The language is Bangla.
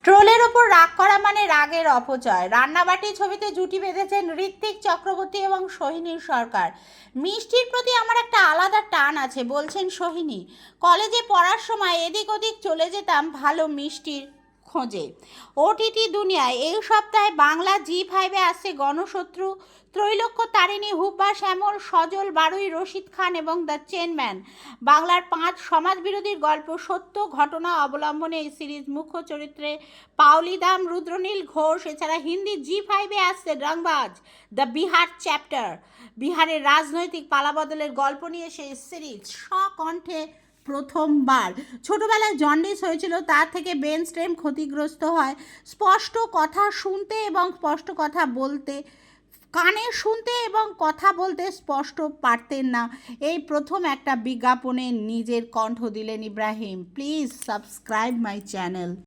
ট্রোলের ওপর রাগ করা মানে রাগের অপচয়। রান্নাবাটি ছবিতে জুটি বেঁধেছেন ঋত্বিক চক্রবর্তী এবং সোহিনীর সরকার। মিষ্টির প্রতি আমার একটা আলাদা টান আছে বলছেন সোহিনী। কলেজে পড়ার সময় এদিক ওদিক চলে যেতাম ভালো মিষ্টির খোঁজে। ওটিটি দুনিয়ায় এই সপ্তাহে বাংলা জি5-এ আসছে গণশত্রু, ত্রৈলোক্য তারিণী, হুব্বা শ্যামল, সজল, বারুই, রশিদ খান এবং দ্য চেনম্যান। বাংলার 5 সমাজবিরোধীর গল্প সত্য ঘটনা অবলম্বনে এই সিরিজ মুখ্য চরিত্রে পাওলি দাম, রুদ্রনীল ঘোষ। এছাড়া হিন্দি জি5-এ আসছে রংবাজ, দ্য বিহার চ্যাপ্টার। বিহারের রাজনৈতিক পালাবদলের গল্প নিয়ে সেই সিরিজ স্বকণ্ঠে প্রথমবার। ছোটবেলায় জন্ডিস হয়েছিল, তার থেকে ব্রেন স্টেম ক্ষতিগ্রস্ত হয়। স্পষ্ট কথা শুনতে এবং স্পষ্ট কথা বলতে, কানে শুনতে এবং কথা বলতে স্পষ্ট পারতেন না। এই প্রথম একটা বিজ্ঞাপনে নিজের কণ্ঠ দিলেন Ibrahim. Please subscribe my channel.